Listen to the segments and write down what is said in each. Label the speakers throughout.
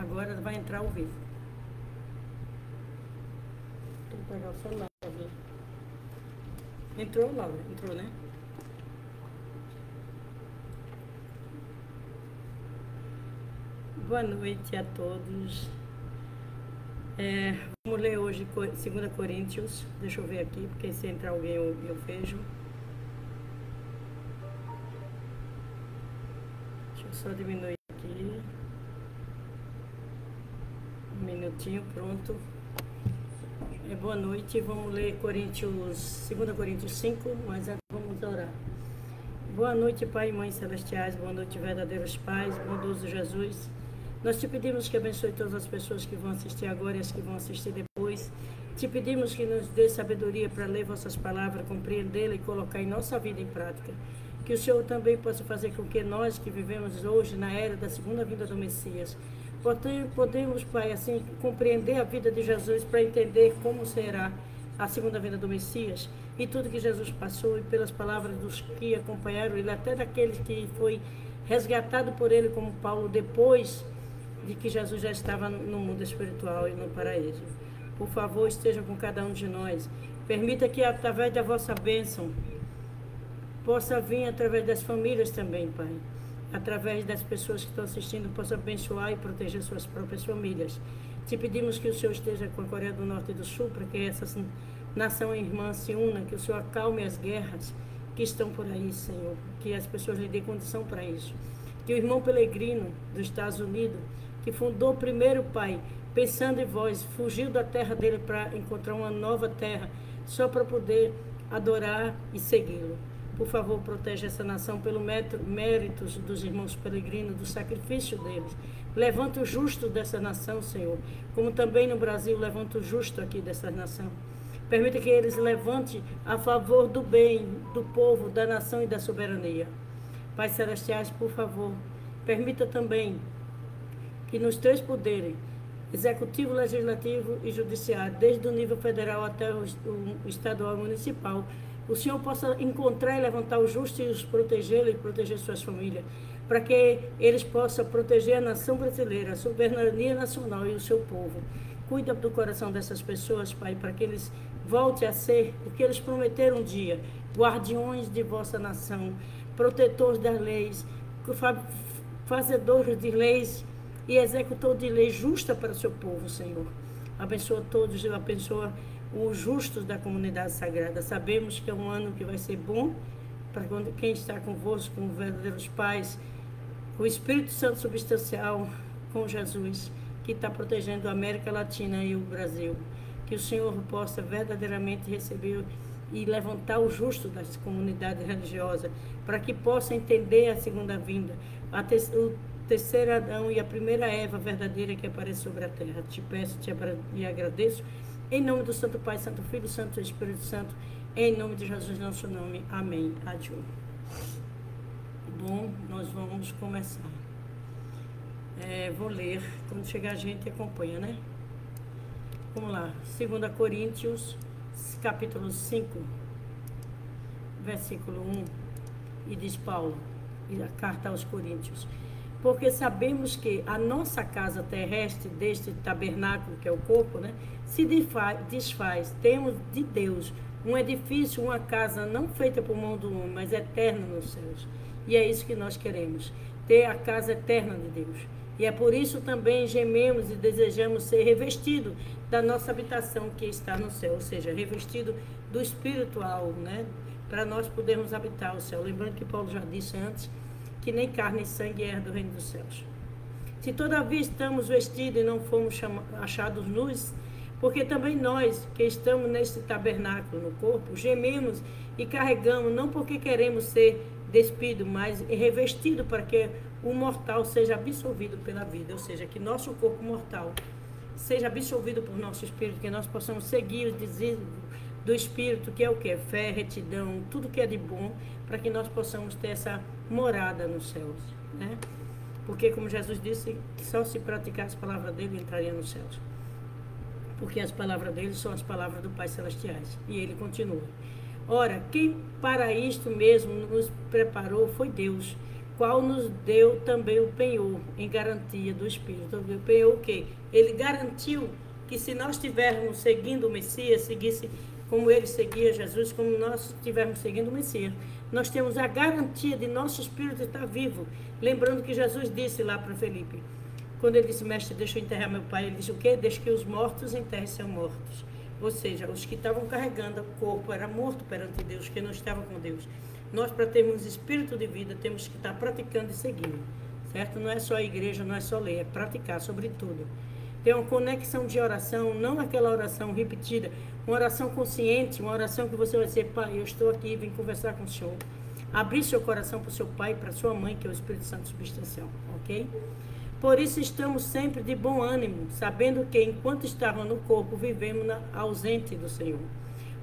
Speaker 1: Agora vai entrar ao vivo. Tem que pegar o celular pra ver. Entrou, Laura? Entrou, né? Boa noite a todos. Vamos ler hoje 2 Coríntios. Deixa eu ver aqui, porque se entrar alguém eu vejo. Deixa eu só diminuir aqui. Um minutinho, pronto. Boa noite. Vamos ler 2 Coríntios 5, mas vamos orar. Boa noite, Pai e Mãe Celestiais. Boa noite, verdadeiros pais, bondoso Jesus. Nós te pedimos que abençoe todas as pessoas que vão assistir agora e as que vão assistir depois. Te pedimos que nos dê sabedoria para ler vossas palavras, compreendê-la e colocar em nossa vida em prática. Que o Senhor também possa fazer com que nós que vivemos hoje na era da segunda vinda do Messias, podemos, Pai, assim, compreender a vida de Jesus para entender como será a segunda vinda do Messias e tudo que Jesus passou, e pelas palavras dos que acompanharam ele, até daqueles que foi resgatado por ele, como Paulo, depois de que Jesus já estava no mundo espiritual e no paraíso. Por favor, esteja com cada um de nós. Permita que através da vossa bênção possa vir através das famílias também, Pai. Através das pessoas que estão assistindo, possa abençoar e proteger suas próprias famílias. Te pedimos que o Senhor esteja com a Coreia do Norte e do Sul, para que essa nação irmã se una, que o Senhor acalme as guerras que estão por aí, Senhor. Que as pessoas lhe dêem condição para isso. Que o irmão Pelegrino dos Estados Unidos, que fundou primeiro, Pai, pensando em vós, fugiu da terra dele para encontrar uma nova terra, só para poder adorar e segui-lo. Por favor, protege essa nação pelo méritos dos irmãos peregrinos, do sacrifício deles. Levanta o justo dessa nação, Senhor, como também no Brasil, levanta o justo aqui dessa nação. Permita que eles levantem a favor do bem, do povo, da nação e da soberania. Pai Celestiais, por favor, permita também que nos 3 poderes, executivo, legislativo e judiciário, desde o nível federal até o estadual e municipal, o Senhor possa encontrar e levantar o justo e os protegê-lo e proteger suas famílias, para que eles possam proteger a nação brasileira, a soberania nacional e o seu povo. Cuida do coração dessas pessoas, Pai, para que eles voltem a ser o que eles prometeram um dia, guardiões de vossa nação, protetores das leis, fazedores de leis e executor de lei justa para o seu povo, Senhor. Abençoa todos, abençoa os justos da comunidade sagrada. Sabemos que é um ano que vai ser bom para quem está convosco, com verdadeiros pais, com o Espírito Santo substancial, com Jesus, que está protegendo a América Latina e o Brasil. Que o Senhor possa verdadeiramente receber e levantar o justo das comunidades religiosas, para que possa entender a segunda vinda, o terceiro Adão e a primeira Eva verdadeira que aparece sobre a terra. Te peço e agradeço, em nome do Santo Pai, Santo Filho, Santo Espírito Santo, em nome de Jesus, nosso nome. Amém. Adiós. Bom, nós vamos começar. Vou ler, quando chegar a gente acompanha, né? Vamos lá, 2 Coríntios, capítulo 5, versículo 1, e diz Paulo, e a carta aos Coríntios: porque sabemos que a nossa casa terrestre, deste tabernáculo, que é o corpo, né, se desfaz. Temos de Deus um edifício, uma casa não feita por mão do homem, mas eterna nos céus. E é isso que nós queremos, ter a casa eterna de Deus. E é por isso também gememos e desejamos ser revestidos da nossa habitação que está no céu, ou seja, revestido do espiritual, né, para nós podermos habitar o céu. Lembrando que Paulo já disse antes que nem carne e sangue é do reino dos céus. Se todavia estamos vestidos e não fomos achados nus, porque também nós que estamos neste tabernáculo no corpo, gememos e carregamos, não porque queremos ser despidos, mas revestido para que o mortal seja absolvido pela vida, ou seja, que nosso corpo mortal seja absolvido por nosso espírito, que nós possamos seguir os desígnios do Espírito, que é o que? Fé, retidão, tudo que é de bom, para que nós possamos ter essa morada nos céus, né? Porque, como Jesus disse, só se praticar as palavras dele entraria nos céus. Porque as palavras dele são as palavras do Pai Celestiais. E ele continua: ora, quem para isto mesmo nos preparou foi Deus, qual nos deu também o penhor em garantia do Espírito. O penhor o quê? Ele garantiu que se nós estivermos seguindo o Messias, seguisse como ele seguia Jesus, como nós estivermos seguindo o Messias, nós temos a garantia de nosso espírito estar vivo. Lembrando que Jesus disse lá para Felipe, quando ele disse, mestre, deixa eu enterrar meu pai, ele disse o quê? Deixa que os mortos enterrem seus mortos. Ou seja, os que estavam carregando o corpo era morto perante Deus, que não estava com Deus. Nós, para termos espírito de vida, temos que estar praticando e seguindo, certo? Não é só a igreja, não é só ler, é praticar, sobretudo. Ter uma conexão de oração, não aquela oração repetida, uma oração consciente, uma oração que você vai dizer, pai, eu estou aqui, vim conversar com o Senhor. Abrir seu coração para o seu pai e para sua mãe, que é o Espírito Santo substancial, ok? Por isso estamos sempre de bom ânimo, sabendo que enquanto estávamos no corpo, vivemos ausente do Senhor.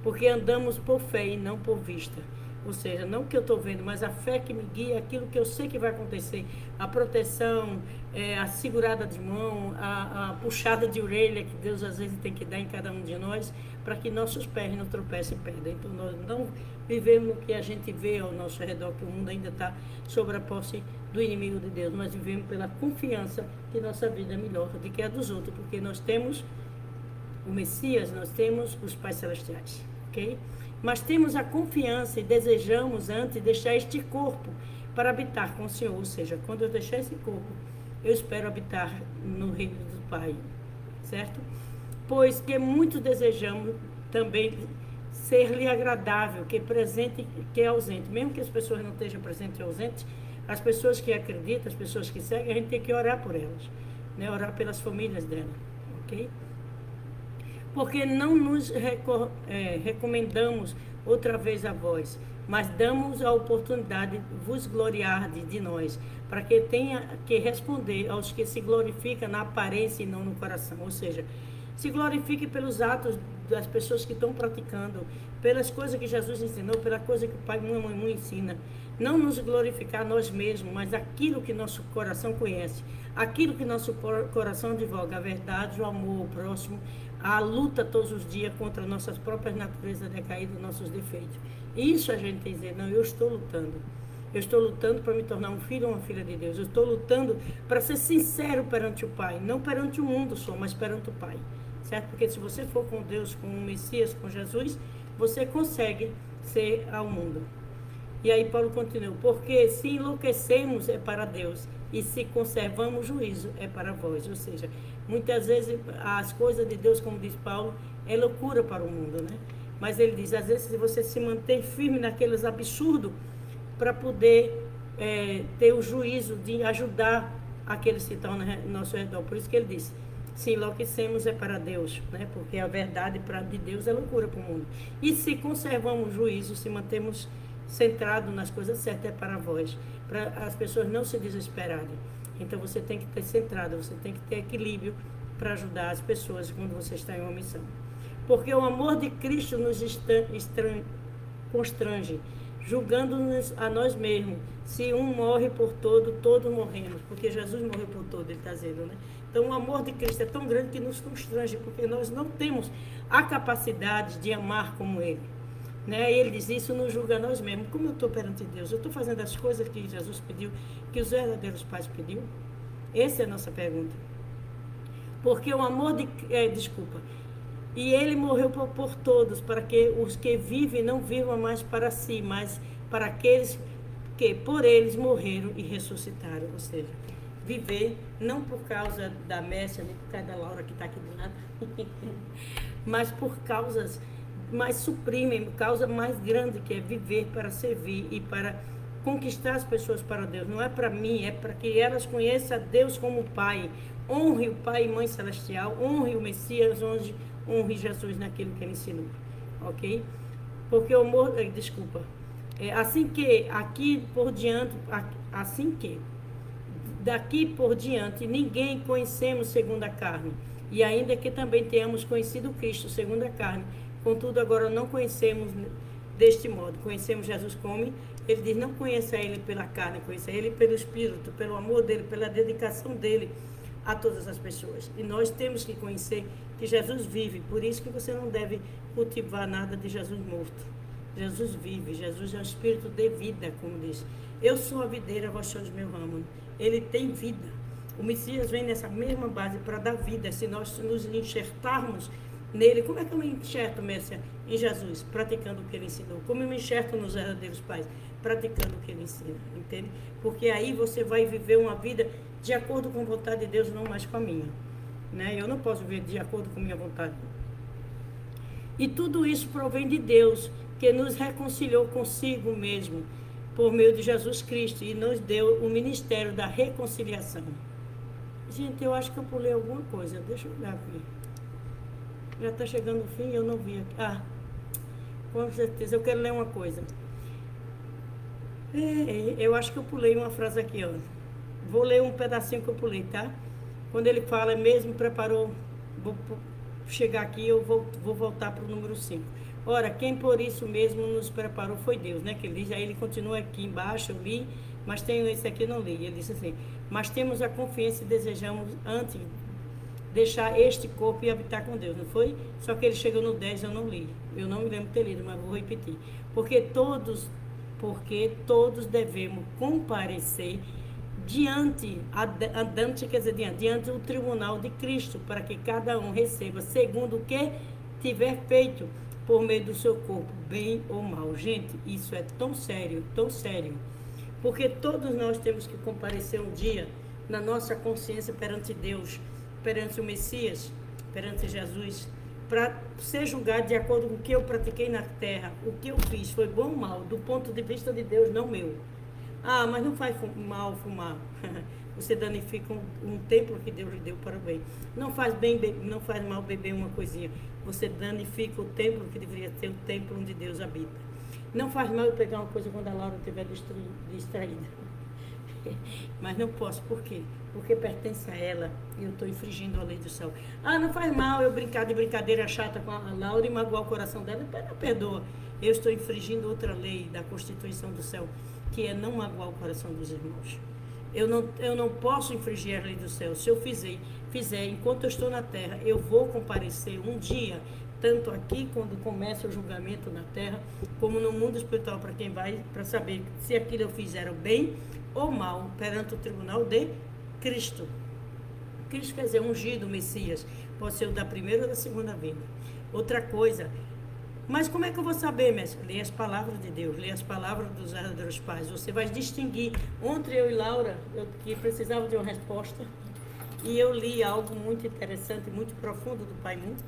Speaker 1: Porque andamos por fé e não por vista. Ou seja, não o que eu estou vendo, mas a fé que me guia, aquilo que eu sei que vai acontecer. A proteção, a segurada de mão, a puxada de orelha que Deus às vezes tem que dar em cada um de nós, para que nossos pés não tropecem em pedra. Então nós não vivemos o que a gente vê ao nosso redor, que o mundo ainda está sob a posse do inimigo de Deus, mas vivemos pela confiança que nossa vida é melhor do que a dos outros, porque nós temos o Messias, nós temos os pais celestiais, ok? Mas temos a confiança e desejamos antes deixar este corpo para habitar com o Senhor. Ou seja, quando eu deixar esse corpo, eu espero habitar no reino do Pai, certo? Pois que muito desejamos também ser-lhe agradável, que é presente, que é ausente. Mesmo que as pessoas não estejam presentes e ausentes, as pessoas que acreditam, as pessoas que seguem, a gente tem que orar por elas, né? Orar pelas famílias delas, ok? Porque não nos recomendamos outra vez a vós, mas damos a oportunidade de vos gloriar de nós, para que tenha que responder aos que se glorificam na aparência e não no coração. Ou seja, se glorifique pelos atos das pessoas que estão praticando, pelas coisas que Jesus ensinou, pela coisa que o pai e a mamãe ensina. Não nos glorificar nós mesmos, mas aquilo que nosso coração conhece, aquilo que nosso coração advoga, a verdade, o amor ao próximo, a luta todos os dias contra nossas próprias naturezas decaídas, nossos defeitos. Isso a gente tem que dizer, não, eu estou lutando. Eu estou lutando para me tornar um filho ou uma filha de Deus. Eu estou lutando para ser sincero perante o Pai, não perante o mundo só, mas perante o Pai. Certo? Porque se você for com Deus, com o Messias, com Jesus, você consegue ser ao mundo. E aí Paulo continua, porque se enlouquecemos é para Deus, e se conservamos juízo é para vós. Ou seja, muitas vezes as coisas de Deus, como diz Paulo, é loucura para o mundo, né? Mas ele diz, às vezes, se você se mantém firme naqueles absurdos, para poder ter o juízo de ajudar aqueles que estão no nosso redor. Por isso que ele disse, se enlouquecemos é para Deus, né? Porque a verdade de Deus é loucura para o mundo. E se conservamos juízo, se mantemos centrados nas coisas certas, é para vós, para as pessoas não se desesperarem. Então você tem que ter centrado, você tem que ter equilíbrio para ajudar as pessoas quando você está em uma missão. Porque o amor de Cristo nos constrange, julgando-nos a nós mesmos. Se um morre por todo, todos morremos. Porque Jesus morreu por todo, ele está dizendo, né? Então o amor de Cristo é tão grande que nos constrange, porque nós não temos a capacidade de amar como ele. Né? E ele diz, isso nos julga a nós mesmos. Como eu estou perante Deus? Eu estou fazendo as coisas que Jesus pediu, que os verdadeiros pais pediu? Essa é a nossa pergunta. Porque o amor de... E ele morreu por todos, para que os que vivem não vivam mais para si, mas para aqueles que por eles morreram e ressuscitaram. Ou seja, viver não por causa da Mércia, nem por causa da Laura que está aqui do lado, mas por causas mais supremem, causa mais grande, que é viver para servir e para conquistar as pessoas para Deus. Não é para mim, é para que elas conheçam a Deus como Pai. Honre o Pai e Mãe Celestial, honre o Messias, honre Jesus naquilo que ele ensinou, ok? Porque o amor, assim que daqui por diante ninguém conhecemos segundo a carne, e ainda que também tenhamos conhecido Cristo segundo a carne, contudo agora não conhecemos deste modo, conhecemos Jesus como, ele diz, não conheça ele pela carne, conheça ele pelo Espírito, pelo amor dele, pela dedicação dele a todas as pessoas. E nós temos que conhecer que Jesus vive, por isso que você não deve cultivar nada de Jesus morto. Jesus vive, Jesus é o Espírito de vida, como diz. Eu sou a videira, vós sois meu ramo. Ele tem vida. O Messias vem nessa mesma base para dar vida. Se nós nos enxertarmos nele, como é que eu me enxerto, Mércia, em Jesus? Praticando o que ele ensinou. Como eu me enxerto nos verdadeiros pais? Praticando o que ele ensina, entende? Porque aí você vai viver uma vida de acordo com a vontade de Deus, não mais com a minha, né? Eu não posso viver de acordo com a minha vontade. E tudo isso provém de Deus, que nos reconciliou consigo mesmo, por meio de Jesus Cristo, e nos deu o ministério da reconciliação. Gente, eu acho que eu pulei alguma coisa, deixa eu olhar aqui. Já está chegando o fim, eu não vi aqui. Ah, com certeza, eu quero ler uma coisa. Eu acho que eu pulei uma frase aqui, ó. Vou ler um pedacinho que eu pulei, tá? Quando ele fala, mesmo preparou, vou chegar aqui, eu vou voltar para o número 5. Ora, quem por isso mesmo nos preparou foi Deus, né? Que ele diz, aí ele continua aqui embaixo, eu li, mas tem esse aqui eu não li. Ele disse assim, mas temos a confiança e desejamos antes deixar este corpo e habitar com Deus, não foi? Só que ele chegou no 10, eu não li. Eu não me lembro de ter lido, mas vou repetir. Porque todos devemos comparecer diante do tribunal de Cristo, para que cada um receba segundo o que tiver feito por meio do seu corpo, bem ou mal. Gente, isso é tão sério, porque todos nós temos que comparecer um dia na nossa consciência perante Deus, perante o Messias, perante Jesus, para ser julgado de acordo com o que eu pratiquei na terra. O que eu fiz foi bom ou mal, do ponto de vista de Deus, não meu. Ah, mas não faz mal fumar. Você danifica um templo que Deus lhe deu para o bem. Não faz mal beber uma coisinha. Você danifica o templo que deveria ser o templo onde Deus habita. Não faz mal eu pegar uma coisa quando a Laura estiver distraída. Mas não posso, por quê? Porque pertence a ela e eu estou infringindo a lei do céu. Ah, não faz mal eu brincar de brincadeira chata com a Laura e magoar o coração dela. Perdoa. Eu estou infringindo outra lei da Constituição do céu, que é não magoar o coração dos irmãos. Eu não posso infringir a lei do céu. Se eu fizer enquanto eu estou na terra, eu vou comparecer um dia, tanto aqui quando começa o julgamento na terra, como no mundo espiritual, para quem vai, para saber se aquilo eu fiz era bem ou mal, perante o tribunal de Cristo. Cristo quer dizer ungido, Messias, pode ser o da primeira ou da segunda vinda. Outra coisa, mas como é que eu vou saber, mestre? Lê as palavras de Deus, lê as palavras dos verdadeiros pais. Você vai distinguir. Ontem eu e Laura, que precisava de uma resposta, e eu li algo muito interessante, muito profundo do Pai Mundo,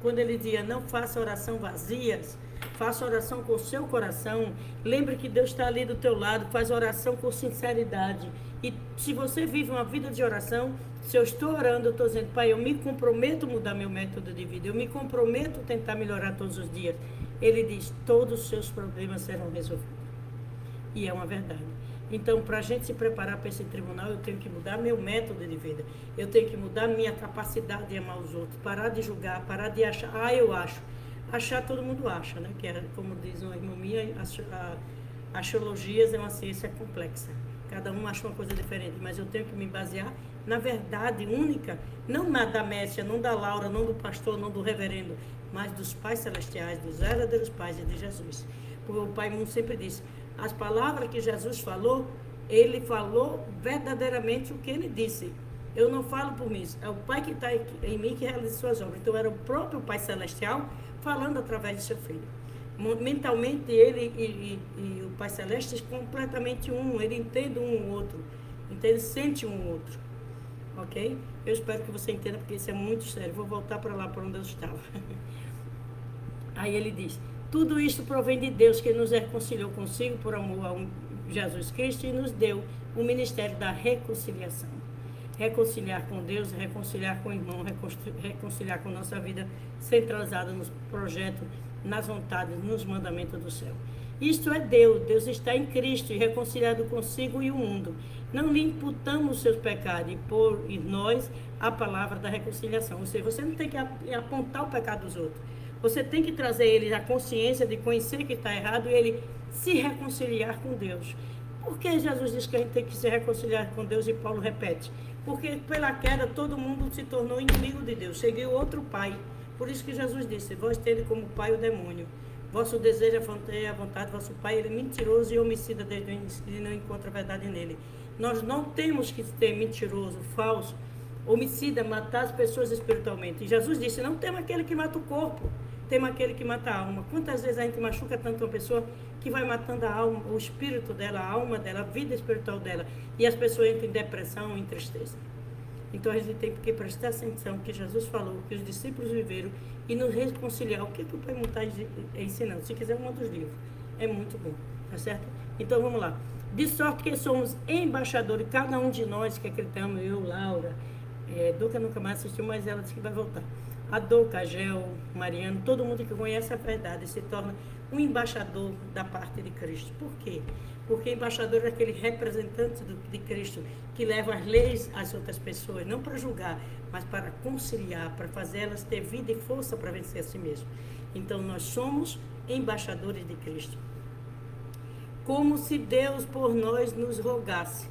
Speaker 1: quando ele dizia, não faça oração vazias, faça oração com o seu coração. Lembre que Deus está ali do teu lado, faz oração com sinceridade. E se você vive uma vida de oração, se eu estou orando, eu estou dizendo, Pai, eu me comprometo a mudar meu método de vida, eu me comprometo a tentar melhorar todos os dias. Ele diz, todos os seus problemas serão resolvidos. E é uma verdade. Então, para a gente se preparar para esse tribunal, eu tenho que mudar meu método de vida. Eu tenho que mudar minha capacidade de amar os outros, parar de julgar, parar de achar, eu acho. Achar todo mundo acha, né? Que é, como diz uma irmã minha, axiologias é uma ciência complexa. Cada um acha uma coisa diferente, mas eu tenho que me basear na verdade única, não na da Mércia, não da Laura, não do pastor, não do reverendo, mas dos pais celestiais, dos verdadeiros pais e de Jesus. Porque o Pai Mundo sempre disse, as palavras que Jesus falou, ele falou verdadeiramente o que ele disse. Eu não falo por mim, é o Pai que está em mim que realiza suas obras. Então era o próprio Pai Celestial falando através de seu Filho. Mentalmente ele e o Pai Celeste completamente um, ele entende um ou outro, então ele sente um ou outro, ok? Eu espero que você entenda, porque isso é muito sério. Vou voltar para lá, para onde eu estava. Aí ele diz, tudo isso provém de Deus, que nos reconciliou consigo por amor a Jesus Cristo e nos deu o ministério da reconciliação. Reconciliar com Deus, reconciliar com o irmão, reconciliar com nossa vida centralizada nos projetos, nas vontades, nos mandamentos do céu. Isto é Deus. Deus está em Cristo e reconciliado consigo e o mundo. Não lhe imputamos os seus pecados e por em nós a palavra da reconciliação. Ou seja, você não tem que apontar o pecado dos outros. Você tem que trazer ele a consciência de conhecer que está errado e ele se reconciliar com Deus. Por que Jesus diz que a gente tem que se reconciliar com Deus e Paulo repete? Porque pela queda todo mundo se tornou inimigo de Deus, seguiu outro pai. Por isso que Jesus disse, vós tende como pai o demônio. Vosso desejo é a vontade, vosso pai ele é mentiroso e homicida desde o início, e não encontra verdade nele. Nós não temos que ser mentiroso, falso, homicida, matar as pessoas espiritualmente. E Jesus disse, não tema aquele que mata o corpo, tema aquele que mata a alma. Quantas vezes a gente machuca tanto uma pessoa que vai matando a alma, o espírito dela, a alma dela, a vida espiritual dela. E as pessoas entram em depressão, em tristeza. Então a gente tem que prestar atenção que Jesus falou, que os discípulos viveram e nos reconciliar. O que o Pai Mundo está ensinando? Se quiser, um dos livros. É muito bom, tá certo? Então vamos lá. De sorte que somos embaixadores, cada um de nós que acreditamos, eu, Laura, Duca nunca mais assistiu, mas ela disse que vai voltar. A Duca, a Gel, Mariano, todo mundo que conhece a verdade se torna um embaixador da parte de Cristo. Por quê? Porque embaixador é aquele representante de Cristo que leva as leis às outras pessoas, não para julgar, mas para conciliar, para fazer elas ter vida e força para vencer a si mesmo. Então nós somos embaixadores de Cristo. Como se Deus por nós nos rogasse.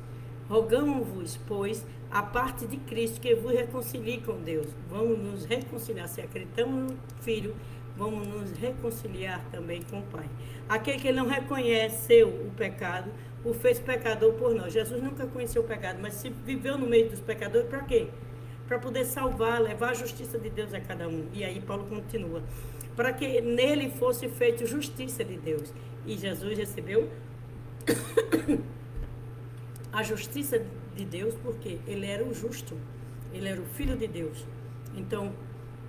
Speaker 1: Rogamos-vos, pois, a parte de Cristo que vos reconcilie com Deus. Vamos nos reconciliar. Se acreditamos no Filho, vamos nos reconciliar também com o Pai. Aquele que não reconheceu o pecado, o fez pecador por nós. Jesus nunca conheceu o pecado, mas se viveu no meio dos pecadores, para quê? Para poder salvar, levar a justiça de Deus a cada um. E aí Paulo continua. Para que nele fosse feita justiça de Deus. E Jesus recebeu a justiça de Deus, porque ele era o justo, ele era o Filho de Deus. Então,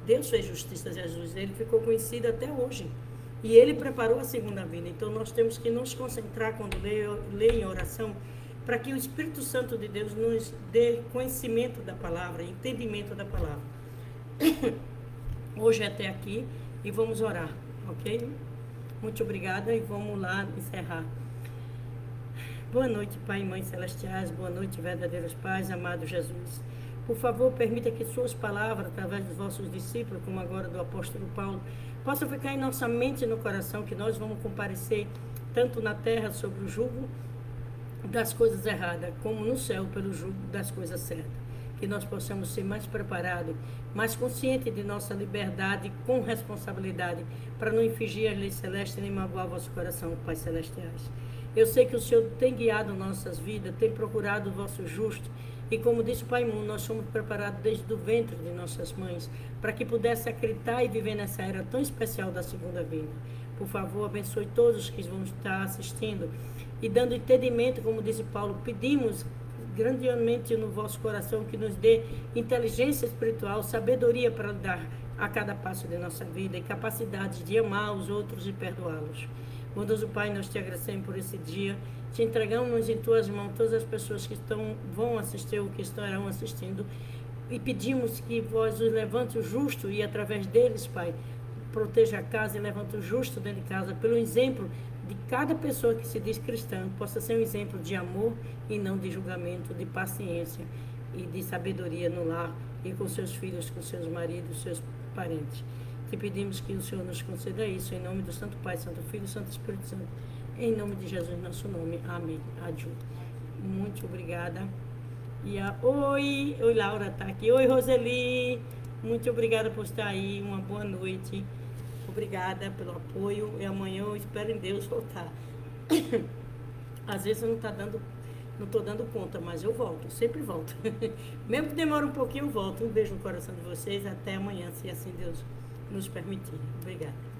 Speaker 1: Deus fez justiça a Jesus, ele ficou conhecido até hoje. E ele preparou a segunda vinda. Então, nós temos que nos concentrar quando lê em oração, para que o Espírito Santo de Deus nos dê conhecimento da palavra, entendimento da palavra. Hoje é até aqui e vamos orar, ok? Muito obrigada e vamos lá encerrar. Boa noite, Pai e Mãe Celestiais, boa noite, verdadeiros pais, amado Jesus. Por favor, permita que suas palavras, através dos vossos discípulos, como agora do apóstolo Paulo, possam ficar em nossa mente e no coração, que nós vamos comparecer tanto na terra sobre o jugo das coisas erradas, como no céu pelo jugo das coisas certas. Que nós possamos ser mais preparados, mais conscientes de nossa liberdade, com responsabilidade, para não infringir as leis celestes nem magoar vosso coração, Pai Celestiais. Eu sei que o Senhor tem guiado nossas vidas, tem procurado o vosso justo. E como disse o Pai Mundo, nós somos preparados desde o ventre de nossas mães, para que pudesse acreditar e viver nessa era tão especial da segunda vinda. Por favor, abençoe todos que vão estar assistindo. E dando entendimento, como disse Paulo, pedimos grandemente no vosso coração que nos dê inteligência espiritual, sabedoria para dar a cada passo de nossa vida e capacidade de amar os outros e perdoá-los. Bondoso Pai, nós te agradecemos por esse dia, te entregamos em tuas mãos todas as pessoas que vão assistir ou que estarão assistindo e pedimos que vós os levante o justo e através deles, Pai, proteja a casa e levante o justo dentro de casa, pelo exemplo de cada pessoa que se diz cristã, possa ser um exemplo de amor e não de julgamento, de paciência e de sabedoria no lar e com seus filhos, com seus maridos, seus parentes. Te pedimos que o Senhor nos conceda isso, em nome do Santo Pai, Santo Filho, Santo Espírito Santo, em nome de Jesus, nosso nome. Amém. Adiu. Muito obrigada. Oi, Laura está aqui. Oi, Roseli. Muito obrigada por estar aí. Uma boa noite. Obrigada pelo apoio. E amanhã eu espero em Deus voltar. Às vezes eu não estou dando conta, mas eu volto, sempre volto. Mesmo que demore um pouquinho, eu volto. Um beijo no coração de vocês. Até amanhã, se assim Deus nos permitir. Obrigada.